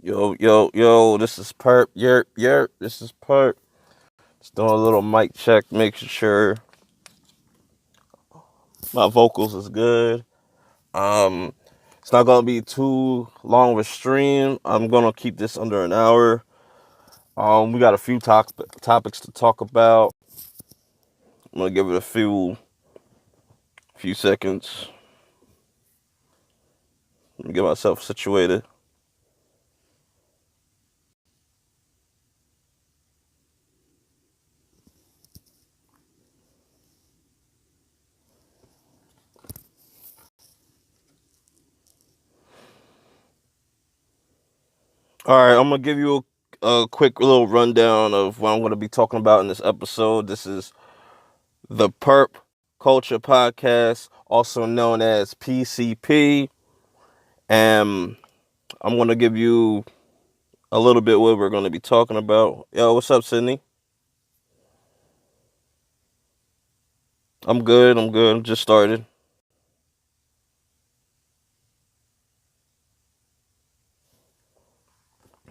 Yo, yo, yo, this is PURP. Yerp, yerp, this is PURP. Just doing a little mic check, making sure my vocals is good. Um, it's not gonna be too long of a stream. I'm gonna keep this under an hour. We got a few topics to talk about. I'm gonna give it a few seconds. Let me get myself situated. All right, I'm gonna give you a quick little rundown of what I'm gonna be talking about in this episode. This is the PURP Culture Podcast, also known as PCP. And I'm going to give you a little bit what we're going to be talking about. Yo, what's up, Sydney? I'm good. I'm good. Just started.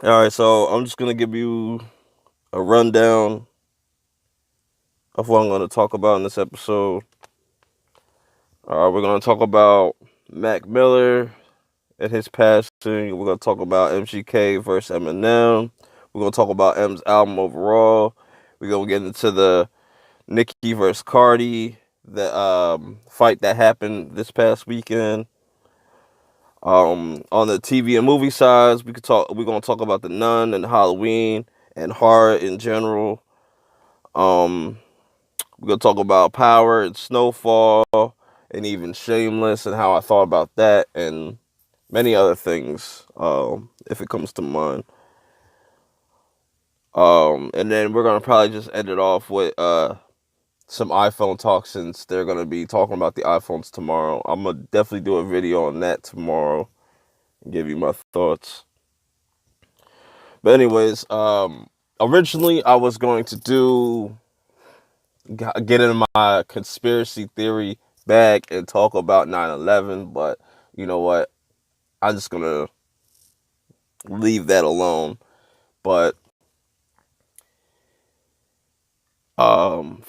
All right, so I'm just going to give you a rundown of what I'm going to talk about in this episode. We're going to talk about Mac Miller and his passing. We're going to talk about MGK versus Eminem. We're going to talk about M's album overall. We're going to get into the Nicki versus Cardi, the fight that happened this past weekend. On the TV and movie sides, We're gonna talk about The Nun and Halloween and horror in general. Um, we're gonna talk about Power and Snowfall and even Shameless and how I thought about that and many other things. If it comes to mind. And then we're gonna probably just end it off with some iPhone talk since they're gonna be talking about the iPhones tomorrow. I'm gonna definitely do a video on that tomorrow and give you my thoughts. But anyways, originally I was going to get into my conspiracy theory bag and talk about 9/11, but you know what? I'm just gonna leave that alone. But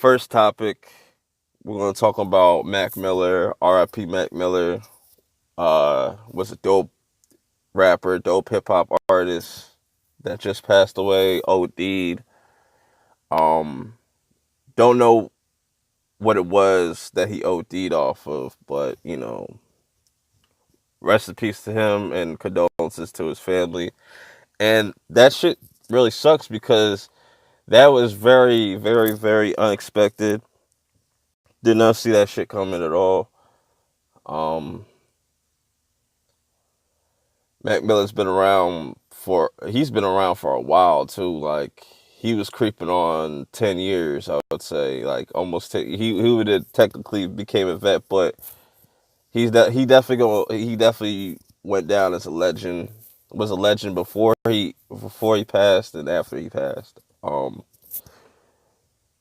first topic, we're gonna talk about Mac Miller, R.I.P. Mac Miller. Was a dope rapper, dope hip hop artist that just passed away, OD'd. Um, don't know what it was that he OD'd off of, but rest in peace to him and condolences to his family. And that shit really sucks because that was very, very, very unexpected. Did not see that shit coming at all. Um, Mac Miller's he's been around for a while too. Like he was creeping on 10 years, I would say, like almost 10. He would have technically became a vet, but he definitely went down as a legend. Was a legend before he passed and after he passed.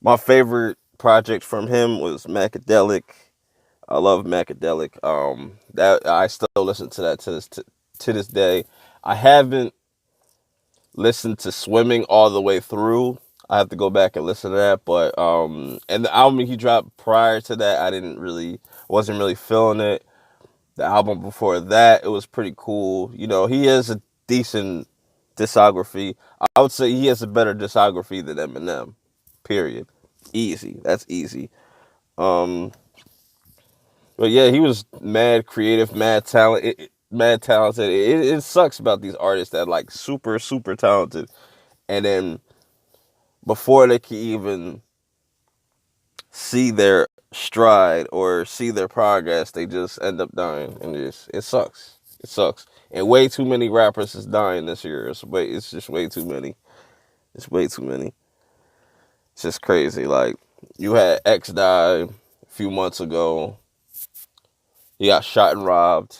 My favorite project from him was Macadelic. I love Macadelic. That I still listen to that to this day. I haven't listened to Swimming all the way through. I have to go back and listen to that. But and the album he dropped prior to that, wasn't really feeling it. The album before that, it was pretty cool. He has a decent discography. I would say he has a better discography than Eminem. Period. Easy. That's easy. Um, but yeah, he was mad creative, mad talented. It sucks about these artists that like super super talented, and then before they can even see their stride or see their progress, they just end up dying, and it sucks. It sucks. And way too many rappers is dying this year. It's just way too many. It's way too many. It's just crazy. Like you had X die a few months ago. He got shot and robbed,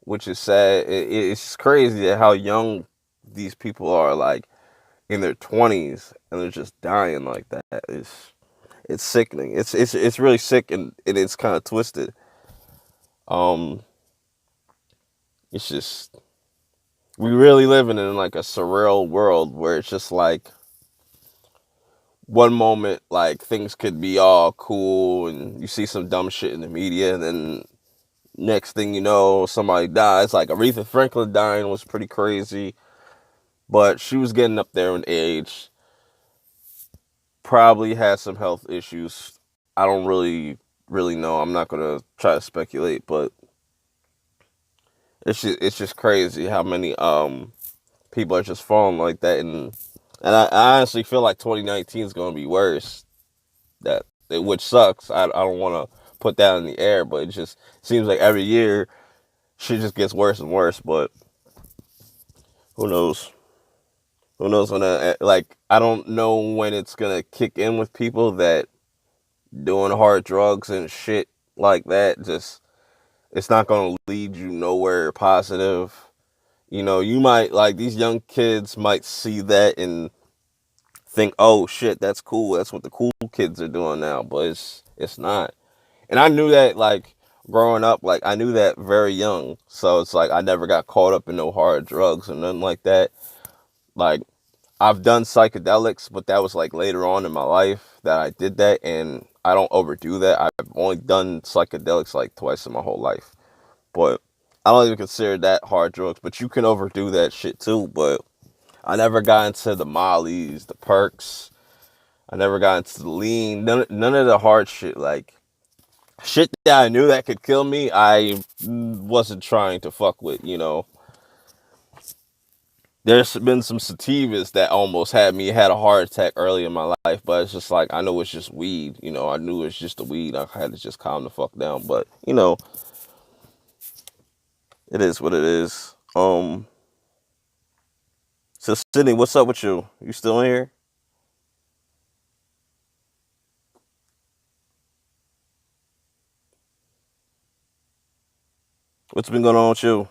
which is sad. It's crazy how young these people are, like in their 20s, and they're just dying like that. It's sickening. It's really sick and it's kind of twisted. Um, it's just we really living in like a surreal world where it's just like one moment like things could be all cool and you see some dumb shit in the media, and then next thing you know somebody dies. Like Aretha Franklin dying was pretty crazy, but she was getting up there in age, probably had some health issues. I don't really know. I'm not gonna try to speculate, but it's just crazy how many people are just falling like that, and I honestly feel like 2019 is gonna be worse. Which sucks. I don't want to put that in the air, but it just seems like every year shit just gets worse and worse. But who knows? Who knows when like I don't know when it's gonna kick in with people that doing hard drugs and shit like that. Just it's not gonna lead you nowhere positive. You know, you might like these young kids might see that and think, "Oh shit, that's cool. That's what the cool kids are doing now." But it's not. And I knew that like growing up, like I knew that very young. So it's like I never got caught up in no hard drugs or nothing like that. Like I've done psychedelics, but that was like later on in my life that I did that, and I don't overdo that. I've only done psychedelics like twice in my whole life. But I don't even consider that hard drugs, but you can overdo that shit too. But I never got into the mollies, the perks. I never got into the lean. None of the hard shit. Like shit that I knew that could kill me, I wasn't trying to fuck with, you know. There's been some sativas that almost had a heart attack early in my life, but it's just like I know it's just weed, you know. I knew it's just the weed. I had to just calm the fuck down, but you know, it is what it is. So Sydney, what's up with you? You still in here? What's been going on with you?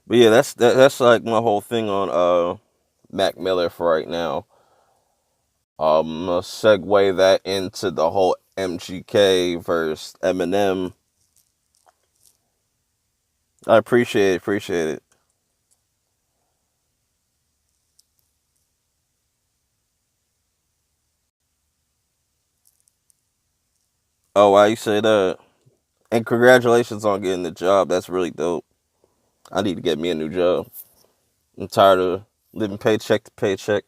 But yeah, that's like my whole thing on Mac Miller for right now. I'll segue that into the whole MGK versus Eminem. I appreciate it. Oh, why you say that? And congratulations on getting the job. That's really dope. I need to get me a new job. I'm tired of living paycheck to paycheck.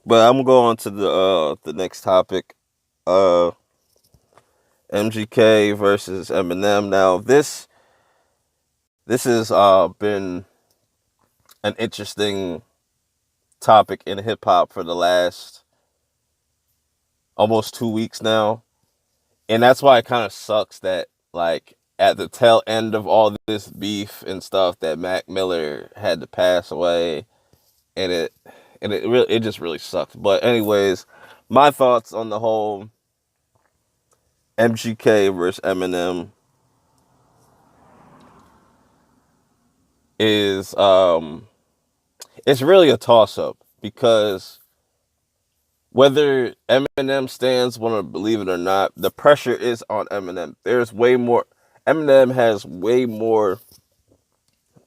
But I'm gonna go on to the next topic. Uh, MGK versus Eminem. Now this has been an interesting topic in hip hop for the last almost 2 weeks now, and that's why it kind of sucks that like at the tail end of all this beef and stuff that Mac Miller had to pass away, and it just really sucks. But anyways, my thoughts on the whole MGK versus Eminem is it's really a toss up because whether Eminem stands want to believe it or not, the pressure is on Eminem. There's way more. Eminem has way more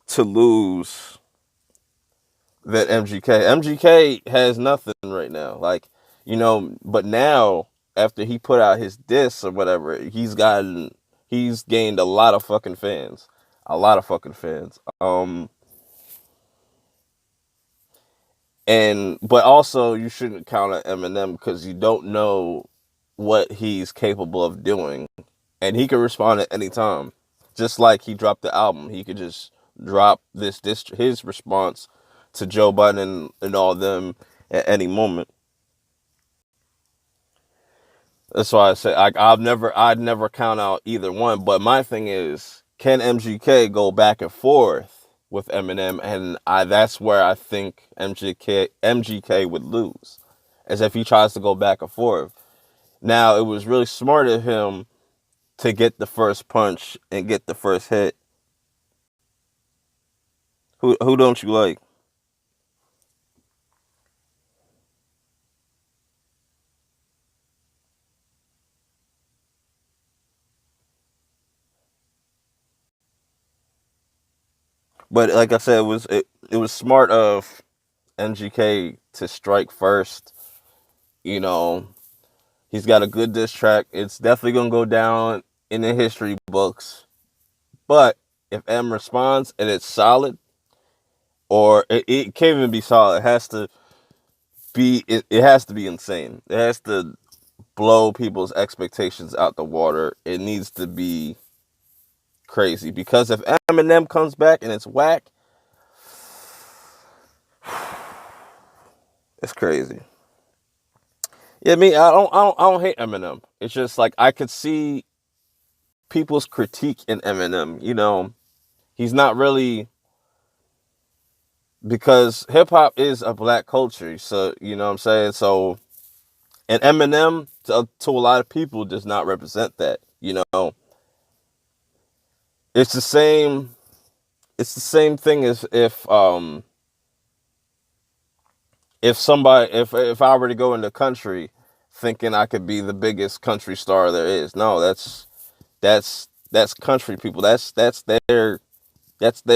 to lose than MGK. MGK has nothing right now. Like, you know, but now after he put out his diss or whatever, he's gained a lot of fucking fans. A lot of fucking fans. And but also you shouldn't count on Eminem because you don't know what he's capable of doing, and he can respond at any time. Just like he dropped the album, he could just drop this his response to Joe Budden and all them at any moment. That's why I say I'd never count out either one. But my thing is, can MGK go back and forth with Eminem? And that's where I think MGK would lose, as if he tries to go back and forth. Now it was really smart of him to get the first punch and get the first hit. Who don't you like? But like I said, it was smart of MGK to strike first. You know, he's got a good diss track. It's definitely gonna go down in the history books. But if M responds and it's solid, or it can't even be solid, it has to it has to be insane. It has to blow people's expectations out the water. It needs to be crazy because if Eminem comes back and it's whack, it's crazy. Yeah, I don't hate Eminem. It's just like I could see people's critique in Eminem. You know, he's not really, because hip hop is a black culture. So you know what I'm saying. So and Eminem to a lot of people does not represent that. You know, it's the same. It's the same thing as if somebody if I were to go in the country thinking I could be the biggest country star there is. No, that's country people. That's their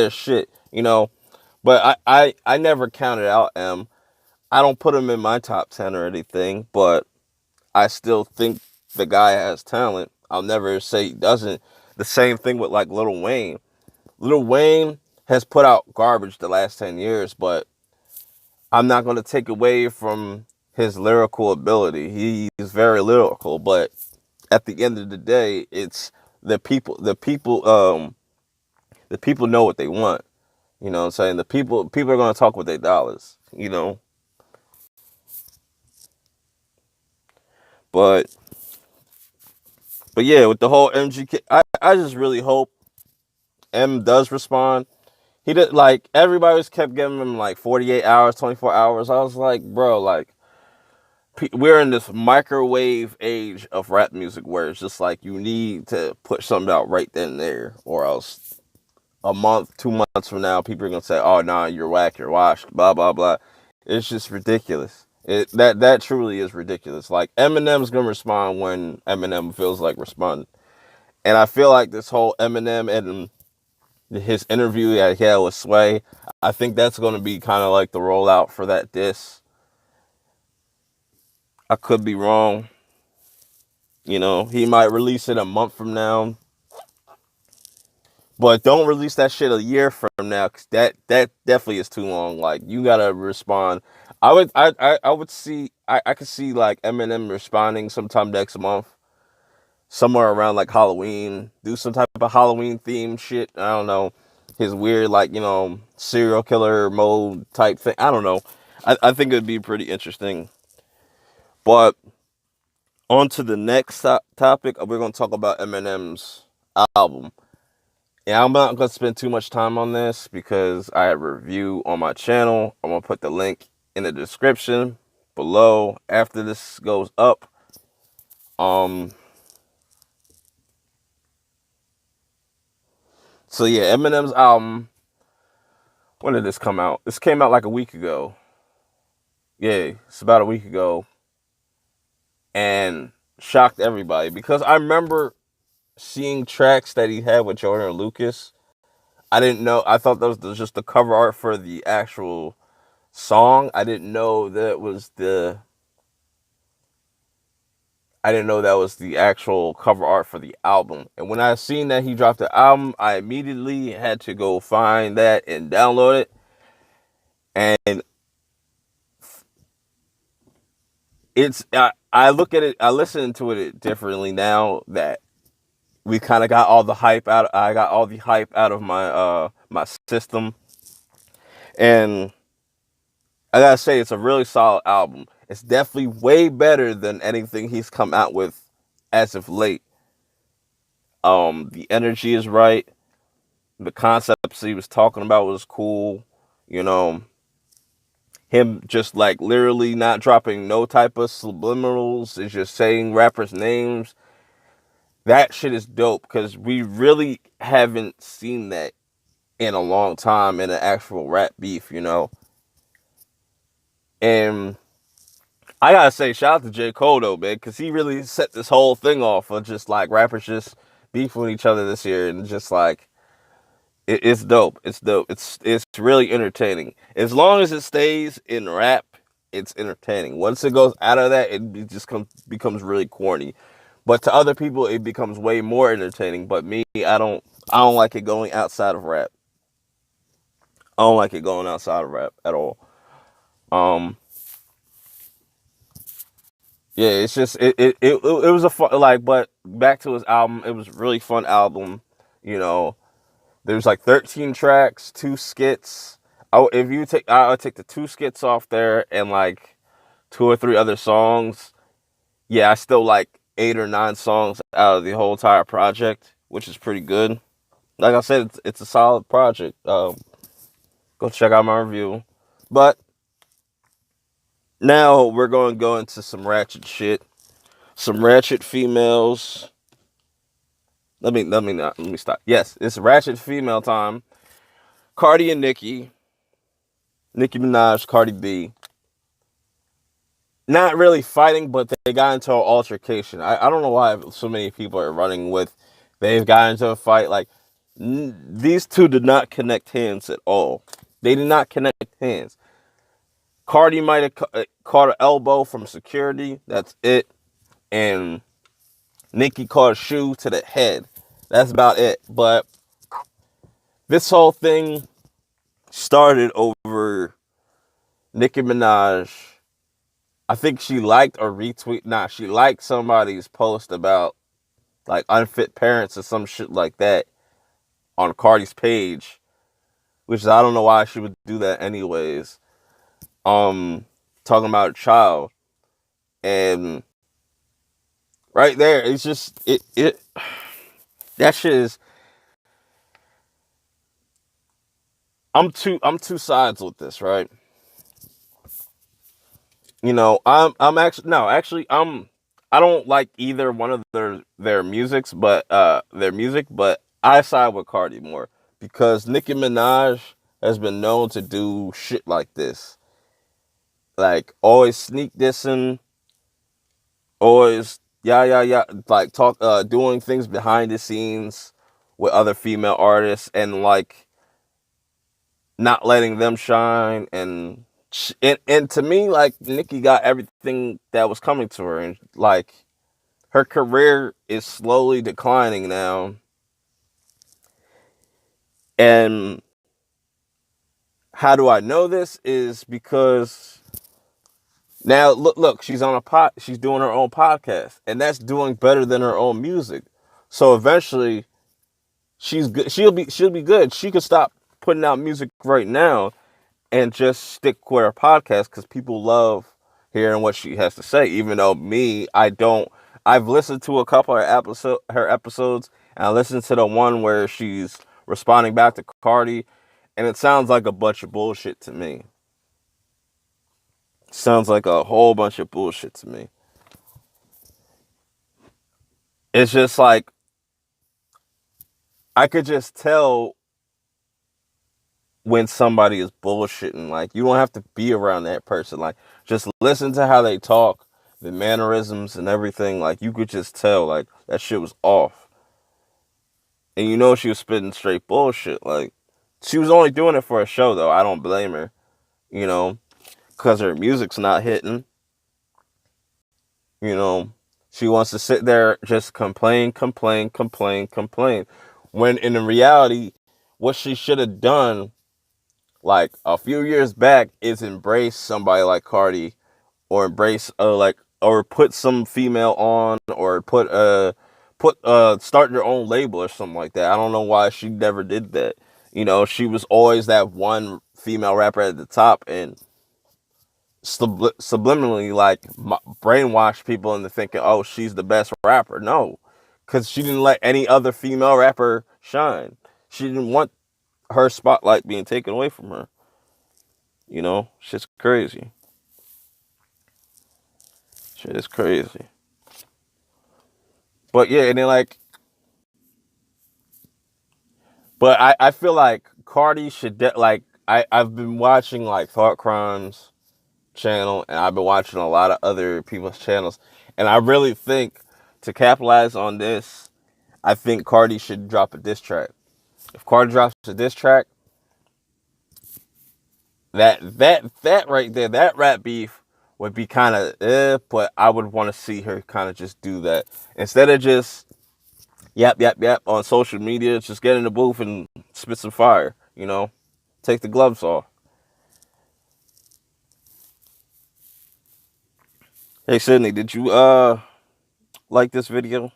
shit, you know. But I never counted out M. I don't put him in my top 10 or anything, but I still think the guy has talent. I'll never say he doesn't. The same thing with like Lil Wayne. Lil Wayne has put out garbage the last 10 years, but I'm not going to take away from his lyrical ability. He's very lyrical, but at the end of the day, it's the people know what they want. You know what I'm saying? The people are going to talk with their dollars, you know. But yeah, with the whole MGK, I just really hope M does respond. He did, like everybody was kept giving him like 48 hours, 24 hours. I was like, bro, like we're in this microwave age of rap music where it's just like you need to put something out right then and there, or else a month, 2 months from now, people are gonna say, "Oh, nah, you're whack, you're washed," blah blah blah. It's just ridiculous. That truly is ridiculous. Like Eminem's gonna respond when Eminem feels like responding, and I feel like this whole Eminem and his interview that he had with Sway, I think that's gonna be kind of like the rollout for that diss. I could be wrong. You know, he might release it a month from now, but don't release that shit a year from now, because that definitely is too long. Like you gotta respond. I would see I could see like Eminem responding sometime next month, somewhere around like Halloween. Do some type of Halloween theme shit. I don't know, his weird like serial killer mode type thing. I don't know. I think it'd be pretty interesting. But on to the next topic. We're gonna talk about Eminem's album. Yeah, I'm not going to spend too much time on this because I have a review on my channel. I'm going to put the link in the description below after this goes up. Um, so yeah, Eminem's album, when did this come out? This came out like a week ago. Yeah, it's about a week ago. And shocked everybody because I remember seeing tracks that he had with Jordan Lucas. I didn't know, I thought that was just the cover art for the actual song. I didn't know that was the actual cover art for the album. And when I seen that he dropped the album, I immediately had to go find that and download it. And I look at it, I listen to it differently now that we kind of got all the hype out. I got all the hype out of my system, and I gotta say it's a really solid album. It's definitely way better than anything he's come out with as of late. The energy is right. The concepts he was talking about was cool. You know, him just like literally not dropping no type of subliminals. It's just saying rappers' names. That shit is dope because we really haven't seen that in a long time in an actual rap beef, you know. And I gotta say, shout out to J. Cole though, man, because he really set this whole thing off of just like rappers just beefing with each other this year, and just like it's dope. It's dope. It's really entertaining. As long as it stays in rap, it's entertaining. Once it goes out of that, just becomes really corny. But to other people, it becomes way more entertaining. But me, I don't like it going outside of rap. I don't like it going outside of rap at all. Um, yeah, it's just it was a fun, like, but back to his album, it was a really fun album. You know, there's like 13 tracks, two skits. Oh, if you take, I would take the two skits off there and like two or three other songs. Yeah, I still like 8 or 9 songs out of the whole entire project, which is pretty good. Like I said, it's a solid project. Go check out my review. But now we're going to go into some ratchet shit, some ratchet females. Let me stop. Yes, it's ratchet female time. Cardi and Nicki Minaj, Cardi B. Not really fighting, but they got into an altercation. I don't know why so many people are running with they've got into a fight. Like, these two did not connect hands at all. They did not connect hands. Cardi might have caught an elbow from security. That's it. And Nicki caught a shoe to the head. That's about it. But this whole thing started over Nicki Minaj. I think she liked or retweet. Nah, she liked somebody's post about like unfit parents or some shit like that on Cardi's page, which I don't know why she would do that anyways. Talking about a child, and right there, it's just it that shit is. I'm two sides with this, right? You know, I'm actually no, actually I don't like either one of their their music, but I side with Cardi more because Nicki Minaj has been known to do shit like this. Like always sneak dissing, always yeah, like talk doing things behind the scenes with other female artists and like not letting them shine and to me like Nicki got everything that was coming to her and like her career is slowly declining now. And how do I know this is because now look she's on a she's doing her own podcast and that's doing better than her own music. So eventually she's good. She'll be good. She could stop putting out music right now and just stick with her podcast because people love hearing what she has to say. Even though me, I don't. I've listened to a couple of her episodes, and I listened to the one where she's responding back to Cardi, and it sounds like a bunch of bullshit to me. Sounds like a whole bunch of bullshit to me. It's just like I could just tell when somebody is bullshitting. Like you don't have to be around that person. Like just listen to how they talk, the mannerisms and everything. Like you could just tell like that shit was off. And you know she was spitting straight bullshit. Like she was only doing it for a show though. I don't blame her, you know, because her music's not hitting. You know, she wants to sit there just complain. When in reality, what she should have done like a few years back is embrace somebody like Cardi or embrace like or put some female on or put start your own label or something like that. I don't know why she never did that. You know, she was always that one female rapper at the top and subliminally like brainwash people into thinking, oh, she's the best rapper. No, because she didn't let any other female rapper shine. She didn't want her spotlight being taken away from her. You know, shit's crazy. Shit is crazy. But yeah, and then like, but I feel like Cardi should like I've been watching like Thought Crimes channel, and I've been watching a lot of other people's channels, and I really think to capitalize on this, I think Cardi should drop a diss track. If Cardi drops a diss track, that right there, that rap beef would be kind of but I would want to see her kind of just do that instead of just yap on social media. Just get in the booth and spit some fire. Take the gloves off. Hey Sydney, did you like this video?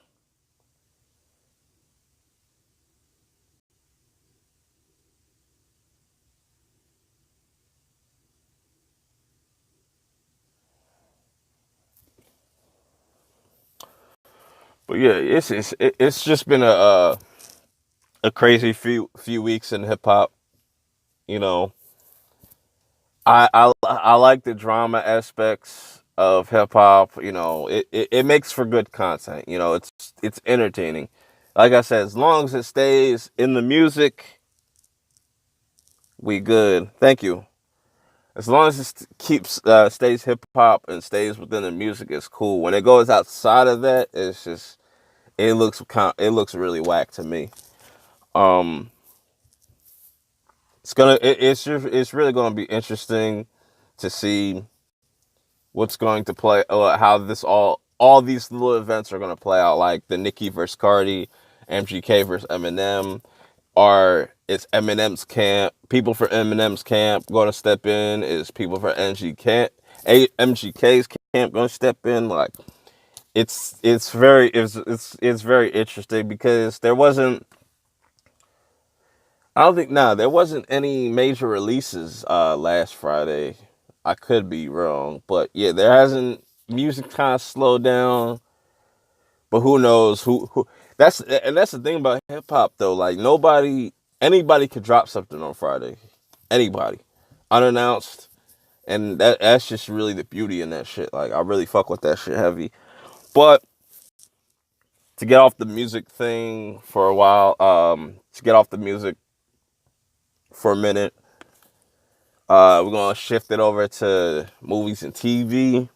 But yeah, it's just been a crazy few weeks in hip hop. You know, I like the drama aspects of hip hop. It makes for good content. It's entertaining. Like I said, as long as it stays in the music, we good. Thank you. As long as it keeps stays hip hop and stays within the music, it's cool. When it goes outside of that, it looks really whack to me. Um, it's really gonna be interesting to see what's going to play, how this all these little events are going to play out, like the Nicki versus Cardi, MGK versus Eminem. Are It's Eminem's camp, people for Eminem's camp going to step in? Is people for MGK's camp going to step in? Like, it's very interesting because there wasn't any major releases last Friday. I could be wrong, but yeah, there hasn't. Music kind of slowed down, but who knows who that's the thing about hip hop though. Like, anybody could drop something on Friday, anybody, unannounced, and that's just really the beauty in that shit. Like, I really fuck with that shit heavy. But to get off the music thing for a while, to get off the music for a minute, we're gonna shift it over to movies and TV.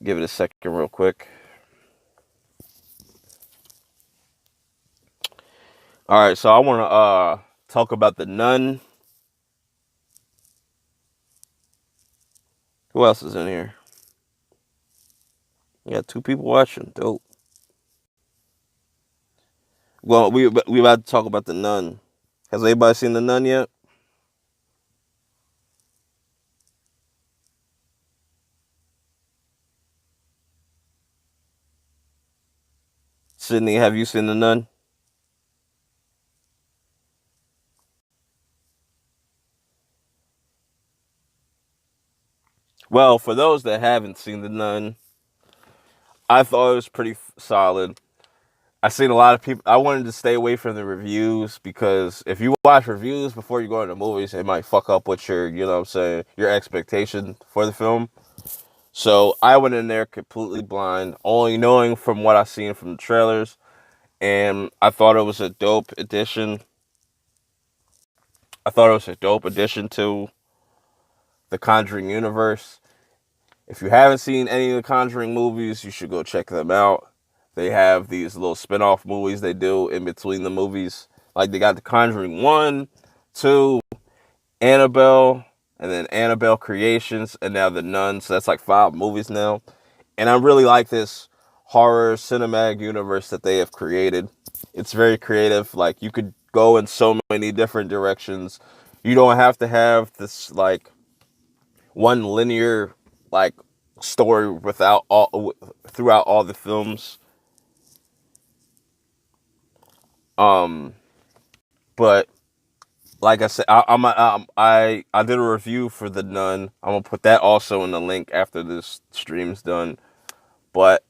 Give it a second, real quick. All right, so I want to talk about The Nun. Who else is in here? We got two people watching. Dope. Well, we about to talk about The Nun. Has anybody seen The Nun yet? Sydney, have you seen The Nun? Well, for those that haven't seen The Nun, I thought it was pretty solid. I seen a lot of people. I wanted to stay away from the reviews because if you watch reviews before you go into movies, it might fuck up what what I'm saying, your expectation for the film. So I went in there completely blind, only knowing from what I seen from the trailers, and I thought it was a dope addition. I thought it was a dope addition to the Conjuring universe. If you haven't seen any of the Conjuring movies, you should go check them out. They have these little spin-off movies they do in between the movies. Like, they got the Conjuring 1, 2, Annabelle, and then Annabelle Creations, and now The Nun. So that's like 5 movies now. And I really like this horror cinematic universe that they have created. It's very creative. Like, you could go in so many different directions. You don't have to have this like one linear like story without all throughout all the films. Um, but like I said, I did a review for The Nun. I'm gonna put that also in the link after this stream's done. But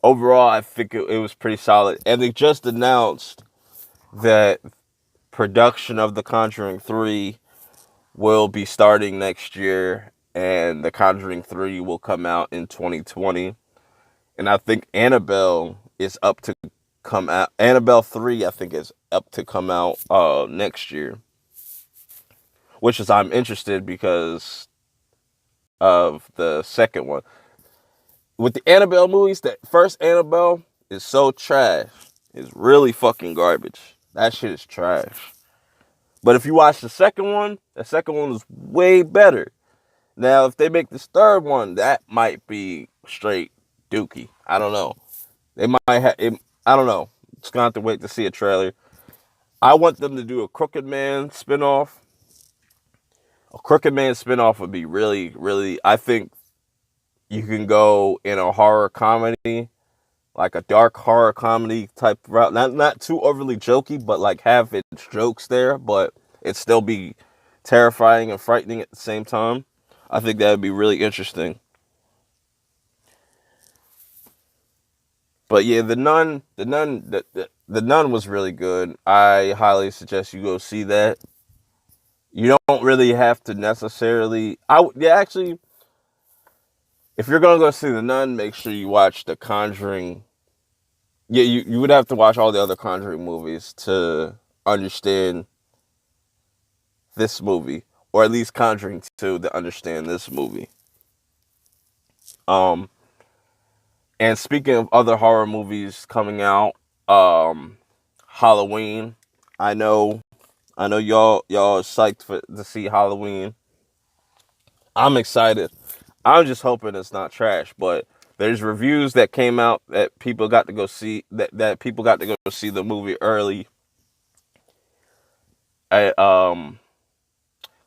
overall, I think it was pretty solid, and they just announced that production of The Conjuring 3 will be starting next year, and The Conjuring 3 will come out in 2020. And I think Annabelle is up to come out. Annabelle 3, I think, is up to come out next year, which is I'm interested because of the second one. With the Annabelle movies, that first Annabelle is so trash. It's really fucking garbage. That shit is trash. But if you watch the second one is way better. Now, if they make this third one, that might be straight dookie. I don't know. They might have. I don't know. Just gonna have to wait to see a trailer. I want them to do a Crooked Man spinoff. A Crooked Man spinoff would be really, really. I think you can go in a horror comedy, like a dark horror comedy type route. Not too overly jokey, but like have its jokes there, but it still be terrifying and frightening at the same time. I think that would be really interesting. But yeah, the nun was really good. I highly suggest you go see that. You don't really have to necessarily. Yeah, actually, if you're gonna go see the nun, make sure you watch the Conjuring. Yeah, you would have to watch all the other Conjuring movies to understand this movie, or at least Conjuring 2 to understand this movie. Um, and speaking of other horror movies coming out, Halloween. I know y'all are psyched to see Halloween. I'm excited. I'm just hoping it's not trash, but there's reviews that came out that people got to go see that people got to go see the movie early. I,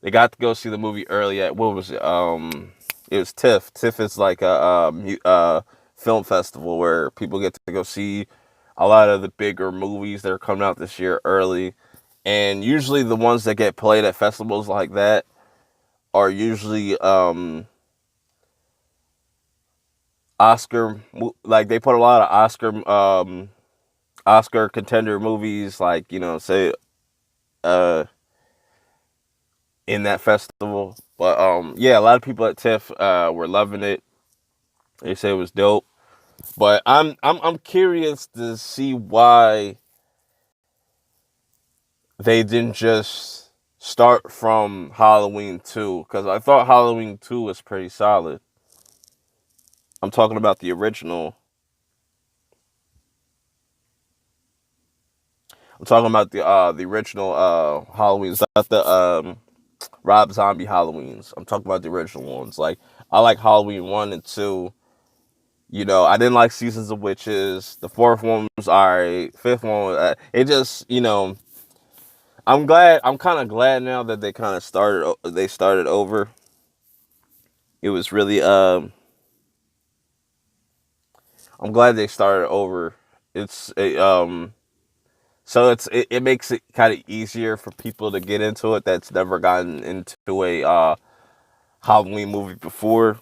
they got to go see the movie early at what was it? It was TIFF. TIFF is like a film festival where people get to go see a lot of the bigger movies that are coming out this year early. And usually the ones that get played at festivals like that are usually Oscar, like they put a lot of Oscar contender movies, like, say uh in that festival. But yeah, a lot of people at TIFF were loving it. They say it was dope. But I'm curious to see why they didn't just start from Halloween 2, because I thought Halloween 2 was pretty solid. I'm talking about the original. I'm talking about the original Halloweens, not the Rob Zombie Halloweens. I'm talking about the original ones. Like, I like Halloween 1 and 2. I didn't like Seasons of Witches. The fourth one was alright. Fifth one was, it just, I'm kind of glad now that they started over. It was really, I'm glad they started over. So it makes it kind of easier for people to get into it that's never gotten into a Halloween movie before.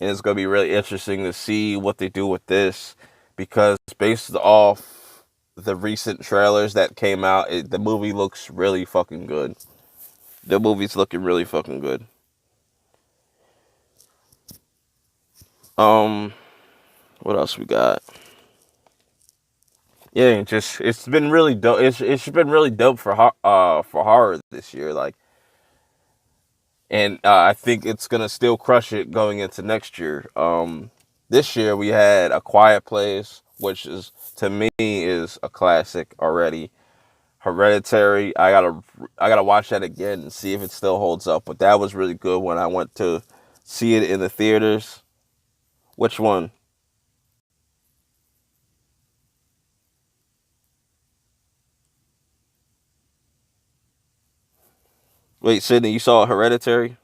And it's going to be really interesting to see what they do with this, because based off the recent trailers that came out, the movie looks really fucking good. The movie's looking really fucking good. Um, what else we got? Yeah, it's been really dope. It's been really dope for horror this year. Like, and I think it's gonna still crush it going into next year. This year we had A Quiet Place, which is, to me, is a classic already. Hereditary, I gotta watch that again and see if it still holds up. But that was really good when I went to see it in the theaters. Which one? Wait, Sydney, you saw Hereditary?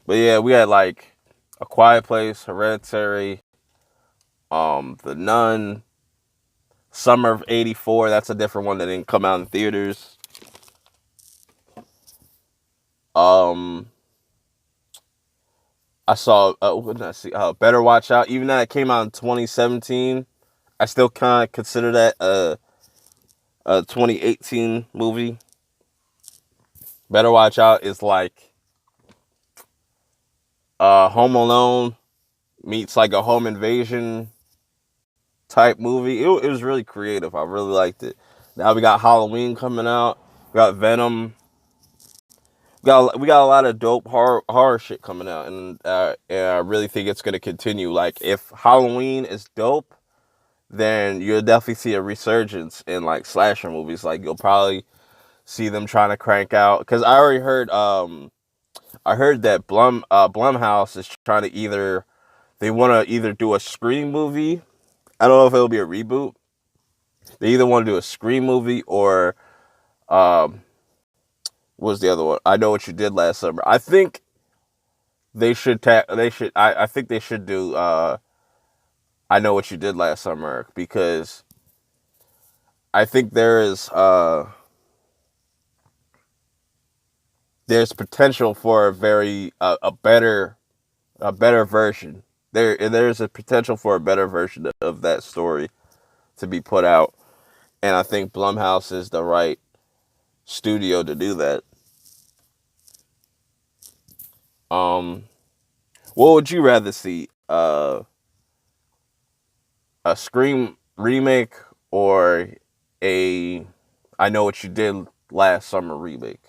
But yeah, we had like A Quiet Place, Hereditary, The Nun, Summer of '84. That's a different one that didn't come out in theaters. Um, I saw. What did I see? Better Watch Out. Even though it came out in 2017, I still kind of consider that a 2018 movie. Better Watch Out is like Home Alone meets like a home invasion type movie. It was really creative. I really liked it. Now we got Halloween coming out. We got Venom. We got a lot of dope horror shit coming out, and I really think it's gonna continue. Like if Halloween is dope, then you'll definitely see a resurgence in like slasher movies. Like you'll probably see them trying to crank out, because I heard that Blumhouse is trying to they want to either do a Scream movie. I don't know if it'll be a reboot. They either want to do a Scream movie or um what was the other one? I Know What You Did Last Summer. I think I think they should do I Know What You Did Last Summer, because I think there's potential for a better version. There's a potential for a better version of that story to be put out, and I think Blumhouse is the right studio to do that. Um, what would you rather see? A Scream remake or a I Know What You Did Last Summer remake?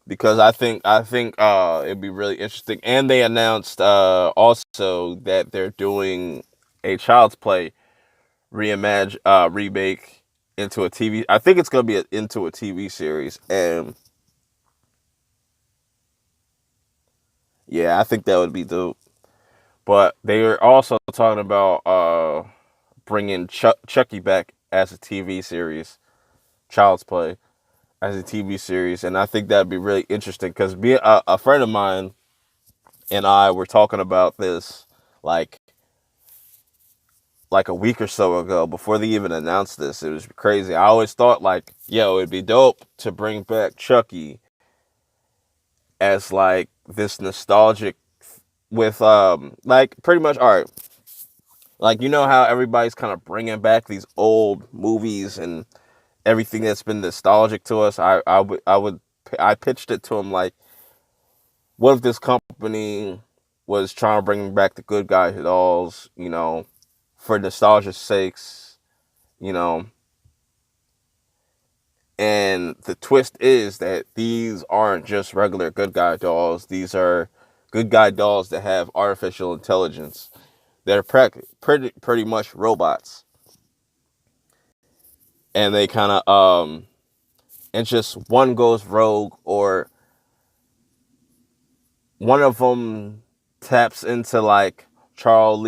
Because I think it'd be really interesting. And they announced also that they're doing a Child's Play remake into a TV. I think it's gonna be into a TV series, and yeah, I think that would be dope. But they are also talking about bringing Chucky back as a TV series, Child's Play as a TV series, and I think that'd be really interesting because a friend of mine and I were talking about this like like a week or so ago before they even announced this. It was crazy. I always thought like, yo, it'd be dope to bring back Chucky as like this nostalgic with like pretty much all right. Like you know how everybody's kind of bringing back these old movies and everything that's been nostalgic to us. I pitched it to him like, what if this company was trying to bring back the good guy dolls, for nostalgia's sakes, you know, and the twist is that these aren't just regular good guy dolls. These are good guy dolls that have artificial intelligence. They're pretty much robots, and they kind of and just one goes rogue or one of them taps into like Charles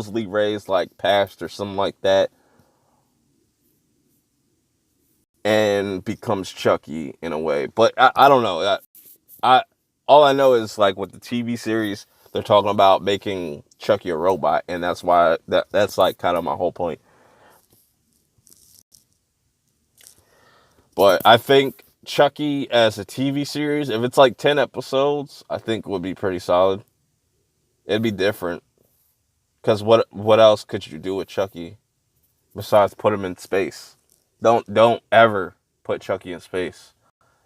Lee Ray's like past or something like that, and becomes Chucky in a way. But I don't know. I all I know is like with the TV series, they're talking about making Chucky a robot, and that's why that's like kind of my whole point. But I think Chucky as a TV series, if it's like 10 episodes, I think would be pretty solid. It'd be different because what else could you do with Chucky besides put him in space? Don't ever put Chucky in space.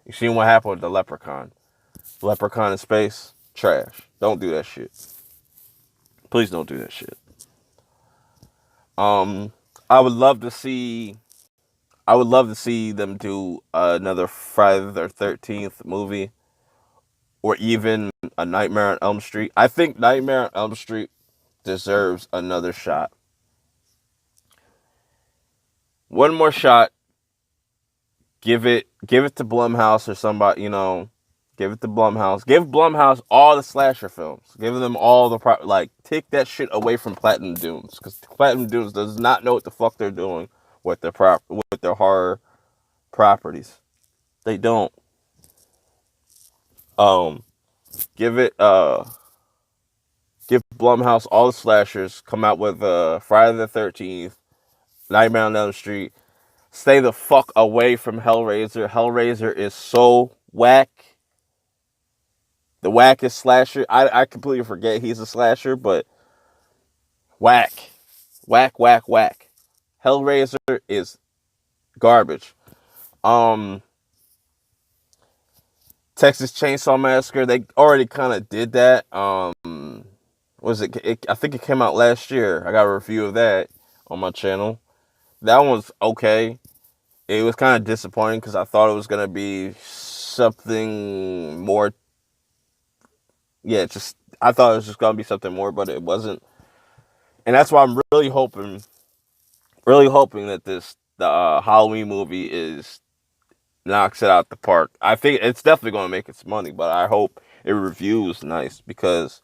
You seen what happened with the Leprechaun? Leprechaun in space, trash. Don't do that shit. Please don't do that shit. Um, I would love to see. I would love to see them do another Friday the 13th movie, or even a Nightmare on Elm Street. I think Nightmare on Elm Street deserves another shot. One more shot. Give it to Blumhouse or somebody. Give it to Blumhouse. Give Blumhouse all the slasher films. Give them all the like. Take that shit away from Platinum Dunes, because Platinum Dunes does not know what the fuck they're doing with their horror properties. They don't. Um, give it. Give Blumhouse all the slashers. Come out with Friday the 13th, Nightmare on Elm Street. Stay the fuck away from Hellraiser. Hellraiser is so whack. The wackest slasher. I completely forget he's a slasher, but whack. Whack, whack, whack. Hellraiser is garbage. Um, Texas Chainsaw Massacre, they already kind of did that. Was it? I think it came out last year. I got a review of that on my channel. That one was okay. It was kind of disappointing because I thought it was gonna be something more. Yeah, just I thought it was just gonna be something more, but it wasn't. And that's why I'm really hoping that the Halloween movie is knocks it out the park. I think it's definitely gonna make its money, but I hope it reviews nice because,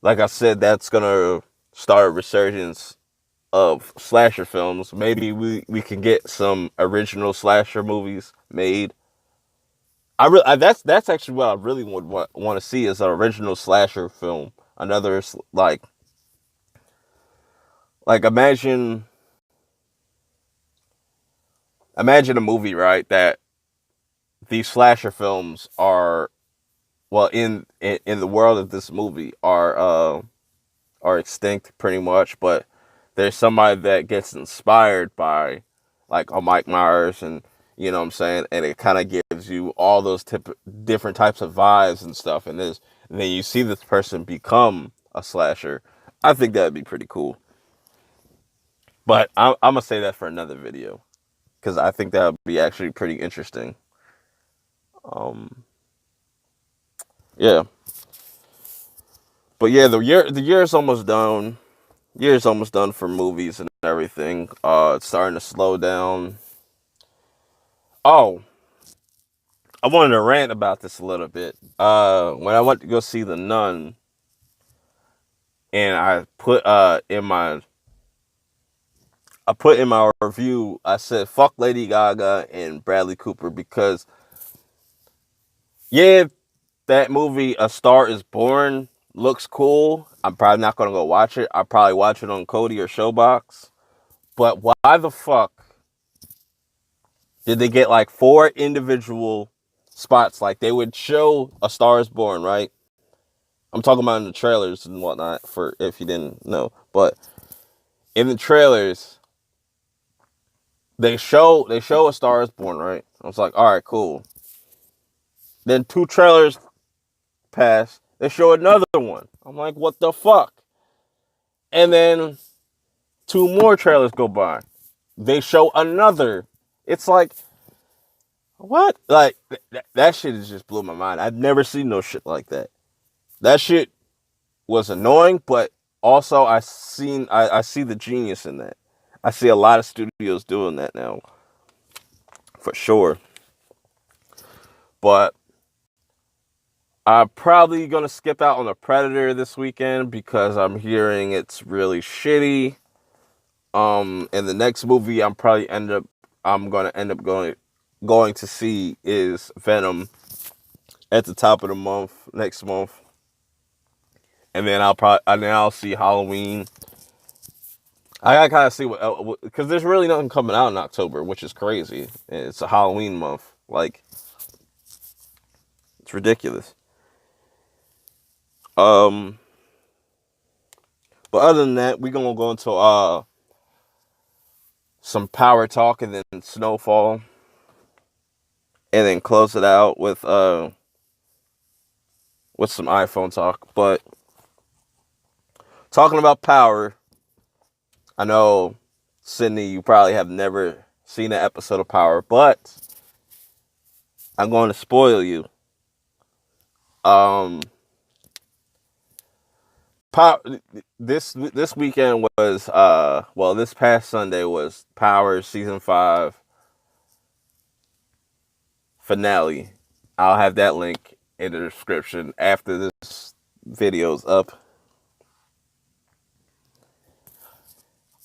like I said, that's gonna start a resurgence of slasher films. Maybe we can get some original slasher movies made. That's actually what I really would want to see is an original slasher film. Another like imagine a movie, right, that these slasher films are, well, in the world of this movie are extinct pretty much, but there's somebody that gets inspired by like a Mike Myers, and you know what I'm saying, and it kind of gives you all those different types of vibes and stuff, and then you see this person become a slasher. I think that'd be pretty cool, but I'm gonna say that for another video because I think that would be actually pretty interesting. Um, yeah, but yeah, the year is almost done. Year's almost done for movies and everything. It's starting to slow down. Oh, I wanted to rant about this a little bit. When I went to go see The Nun, and I put in my review, I said fuck Lady Gaga and Bradley Cooper because yeah, that movie A Star Is Born looks cool. I'm probably not gonna go watch it. I'll probably watch it on Kodi or Showbox. But why the fuck did they get like 4 individual spots? Like they would show A Star Is Born, right? I'm talking about in the trailers and whatnot, for if you didn't know. But in the trailers, they show A Star Is Born, right? I was like, all right, cool. Then 2 trailers pass. They show another one. I'm like, what the fuck? And then 2 more trailers go by. They show another. It's like, what? Like that shit has just blew my mind. I've never seen no shit like that. That shit was annoying, but also I see the genius in that. I see a lot of studios doing that now, for sure. But I'm probably gonna skip out on the Predator this weekend because I'm hearing it's really shitty. And the next movie I'm gonna end up going to see is Venom at the top of the month next month, and then I'll see Halloween. I gotta kind of see what, because there's really nothing coming out in October, which is crazy. It's a Halloween month, like it's ridiculous. Um, but other than that, we're gonna go into some power talk and then snowfall, and then close it out with some iPhone talk. But talking about power, I know, Sydney, you probably have never seen an episode of Power, but I'm going to spoil you. Um, Power, this weekend was this past Sunday was Power season 5 finale. I'll have that link in the description after this video's up.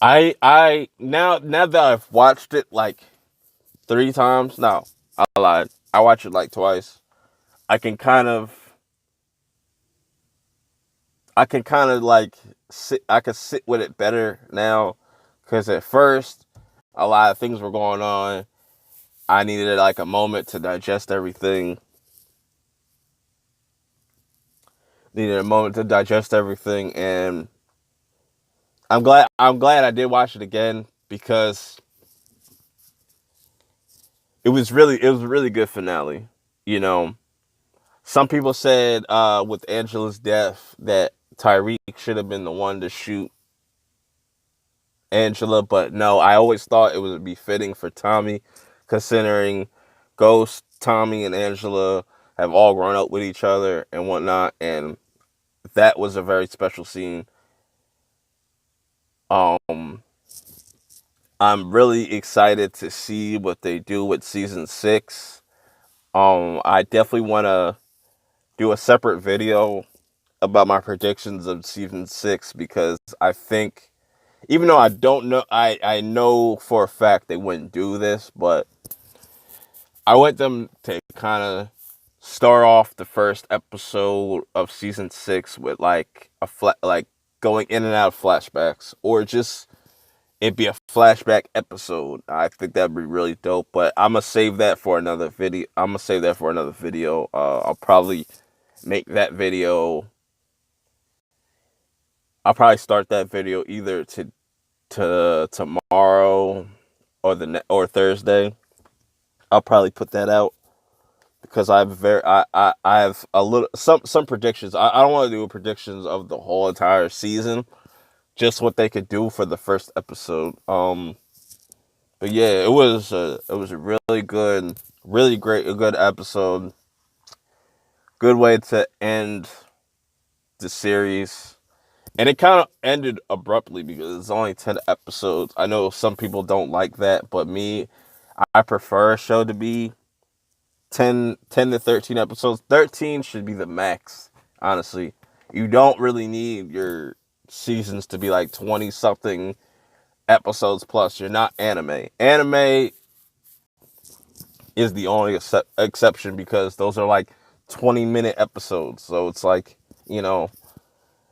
I now that I've watched it like 3 times, no, I lied. I watched it like twice. I can kind of like I can sit with it better now, because at first a lot of things were going on. I needed like a moment to digest everything. And I'm glad I did watch it again because it was a really good finale. You know, some people said with Angela's death that Tyreek should have been the one to shoot Angela, but no, I always thought it would be fitting for Tommy, considering Ghost, Tommy, and Angela have all grown up with each other and whatnot, and that was a very special scene. Um, I'm really excited to see what they do with season 6. I definitely want to do a separate video about my predictions of season 6 because I think, even though I don't know, I know for a fact they wouldn't do this, but I want them to kind of start off the first episode of season 6 with like like going in and out of flashbacks, or just it be a flashback episode. I think that'd be really dope. But I'm gonna save that for another video. I'll probably make that video. I'll probably start that video either to tomorrow or Thursday. I'll probably put that out because I have a little some predictions. I don't want to do predictions of the whole entire season, just what they could do for the first episode. But yeah, it was a really good, really great, a good episode. Good way to end the series. And it kind of ended abruptly because it's only 10 episodes. I know some people don't like that, but me, I prefer a show to be 10 to 13 episodes. 13 should be the max, honestly. You don't really need your seasons to be like 20 something episodes plus. You're not anime. Anime is the only exception because those are like 20-minute episodes. So it's like, you know,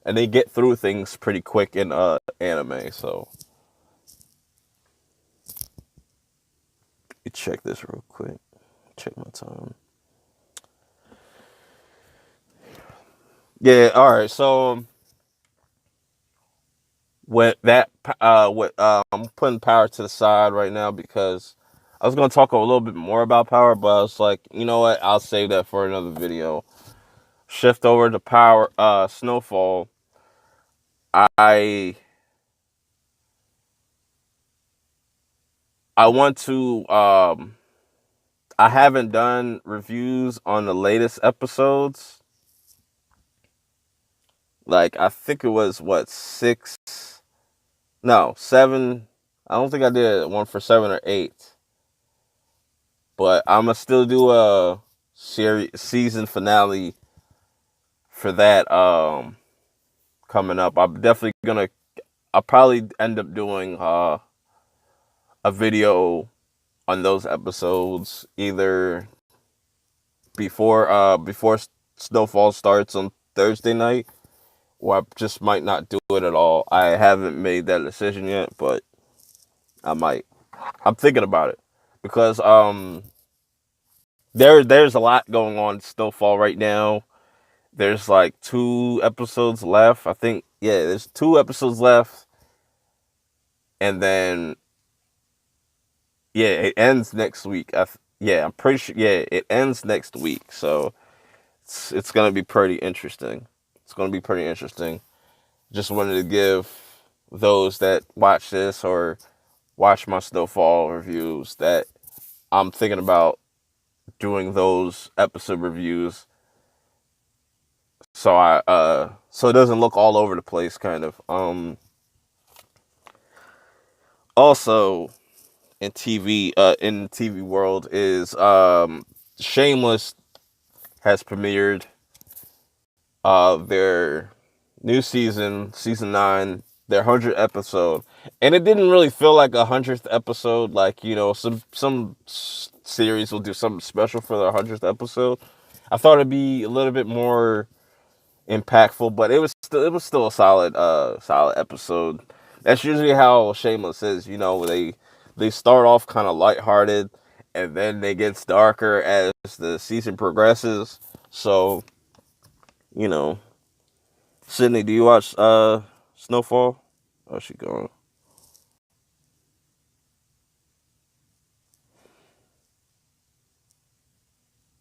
and they get through things pretty quick in anime. So let me check this real quick. Check my time. Yeah, all right. So with that, I'm putting Power to the side right now because I was gonna talk a little bit more about Power, but I was like, you know what? I'll save that for another video. Shift over to Power, Snowfall. I I want to. I haven't done reviews on the latest episodes. Like I think it was what 6, no 7. I don't think I did one for 7 or 8. But I'm gonna still do a season finale for that. Coming up, I'm definitely gonna. I'll probably end up doing a video on those episodes either before Snowfall starts on Thursday night, or I just might not do it at all. I haven't made that decision yet, but I might. I'm thinking about it because there's a lot going on in Snowfall right now. There's like 2 episodes left. I think, yeah, there's 2 episodes left, and then yeah, it ends next week. Yeah, I'm pretty sure. Yeah, it ends next week, so it's gonna be pretty interesting. It's gonna be pretty interesting. Just wanted to give those that watch this or watch my Snowfall reviews that I'm thinking about doing those episode reviews, so so it doesn't look all over the place, kind of. Also in the TV world is Shameless has premiered their new season 9, their 100th episode, and it didn't really feel like a 100th episode. Like, you know, some series will do something special for their 100th episode. I thought it'd be a little bit more impactful, but it was still a solid episode. That's usually how Shameless is. You know, they start off kind of lighthearted, and then they get darker as the season progresses. So, you know, Sydney, do you watch Snowfall? Oh, she gone.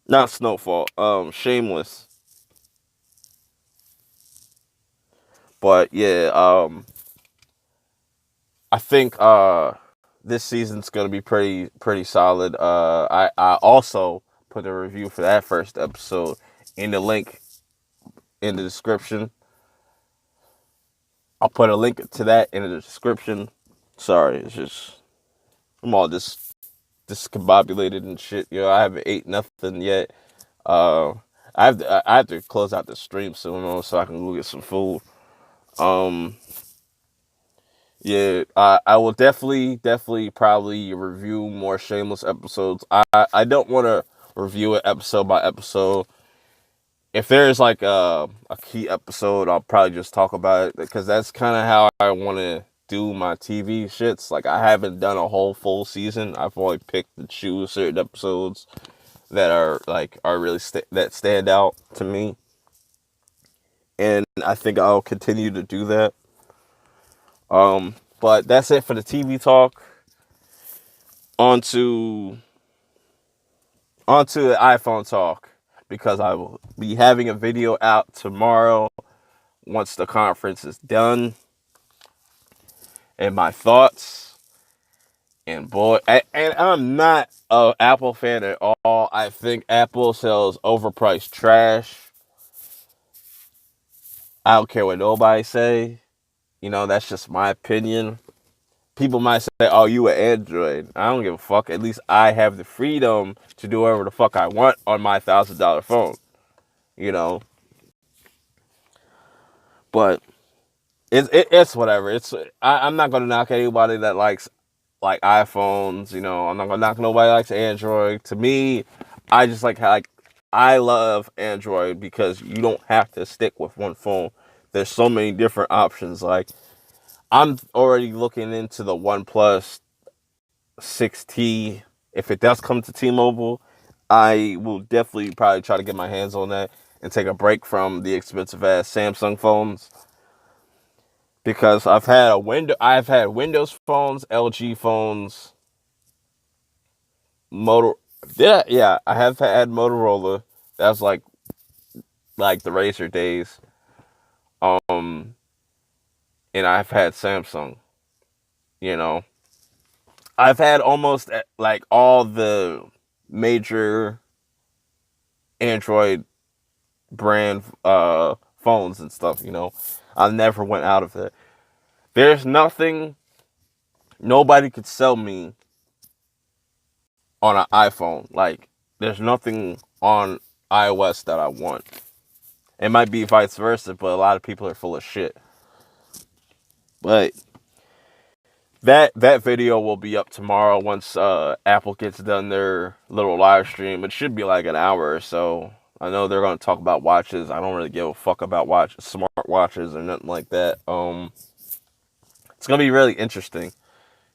Not Snowfall. Shameless. But yeah, I think this season's gonna be pretty solid. I also put a review for that first episode in the link in the description. I'll put a link to that in the description. Sorry, it's just I'm all discombobulated and shit. I haven't ate nothing yet. Uh, I have to close out the stream soon, so I can go get some food. Um, yeah, I will definitely probably review more Shameless episodes. I don't want to review it episode by episode. If there's like a key episode, I'll probably just talk about it because that's kind of how I want to do my TV shits. Like I haven't done a whole full season. I've only picked and choose certain episodes that are really that stand out to me, and I think I'll continue to do that. But that's it for the TV talk. On to the iPhone talk because I will be having a video out tomorrow once the conference is done and my thoughts. And boy, and I'm not a Apple fan at all. I think Apple sells overpriced trash. I don't care what nobody say. That's just my opinion. People might say, "Oh, you an Android." I don't give a fuck. At least I have the freedom to do whatever the fuck I want on my $1,000 phone. You know, but it's whatever. I'm not gonna knock anybody that likes like iPhones. I'm not gonna knock nobody that likes Android. To me, I just like I love Android because you don't have to stick with one phone. There's so many different options. Like I'm already looking into the OnePlus 6T. If it does come to T-Mobile, I will definitely probably try to get my hands on that and take a break from the expensive ass Samsung phones because I've had Windows phones, LG phones, Motor. Yeah, I have had Motorola. That's like the Razer days. Um, and I've had Samsung. You know, I've had almost like all the major Android brand phones and stuff. I never went out of it. There's nothing nobody could sell me on an iPhone. Like there's nothing on iOS that I want. It might be vice versa, but a lot of people are full of shit. But that video will be up tomorrow once Apple gets done their little live stream. It should be like an hour or so. I know they're going to talk about watches. I don't really give a fuck about smart watches or nothing like that. It's going to be really interesting,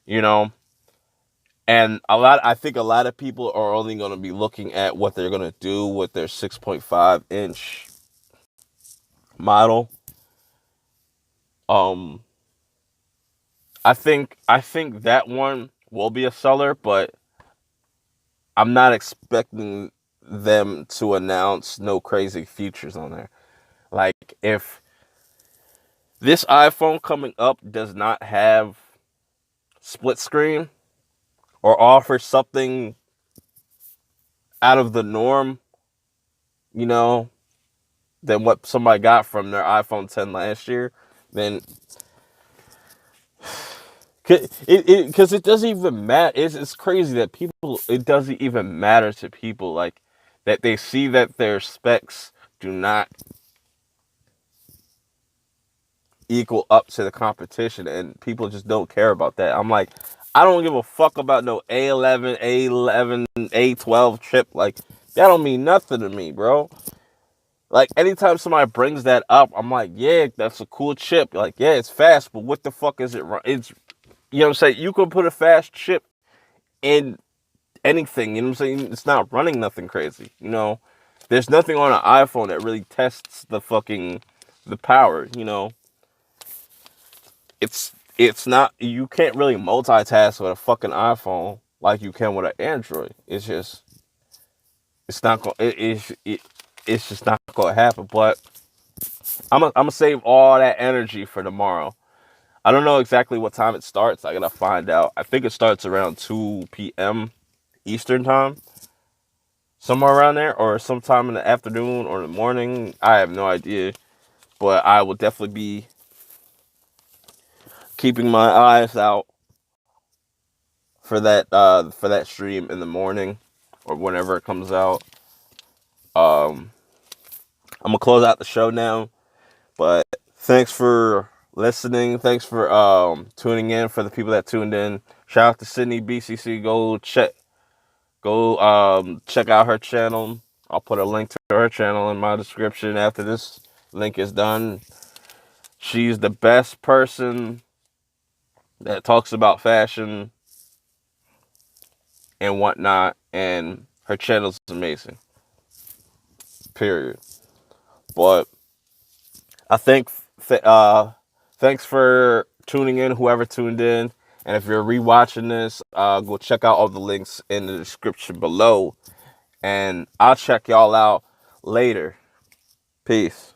you know. And I think a lot of people are only going to be looking at what they're going to do with their 6.5-inch model. Um, I think that one will be a seller, but I'm not expecting them to announce no crazy features on there. Like if this iPhone coming up does not have split screen or offer something out of the norm, you know, than what somebody got from their iPhone 10 last year, then because it doesn't even matter. It's crazy that it doesn't even matter to people like that they see that their specs do not equal up to the competition and people just don't care about that. I'm like, I don't give a fuck about no A11, A12 chip. Like that don't mean nothing to me, bro. Like anytime somebody brings that up, I'm like, yeah, that's a cool chip. Like, yeah, it's fast, but what the fuck is it? It's what I'm saying. You can put a fast chip in anything. You know what I'm saying? It's not running nothing crazy. There's nothing on an iPhone that really tests the power. It's it's not, you can't really multitask with a fucking iPhone like you can with an Android. It's just, it's not going it's just not going to happen. But I'm gonna save all that energy for tomorrow. I don't know exactly what time it starts. I gotta find out. I think it starts around 2 p.m. Eastern time, somewhere around there, or sometime in the afternoon or the morning. I have no idea, but I will definitely be keeping my eyes out for that stream in the morning or whenever it comes out. Um, I'm gonna close out the show now, but thanks for listening. Thanks for tuning in. For the people that tuned in, shout out to Sydney BCC. Go check out her channel. I'll put a link to her channel in my description after this link is done. She's the best person that talks about fashion and whatnot, and her channel's amazing. Period. But I think thanks for tuning in, whoever tuned in. And if you're rewatching this, go check out all the links in the description below. And I'll check y'all out later. Peace.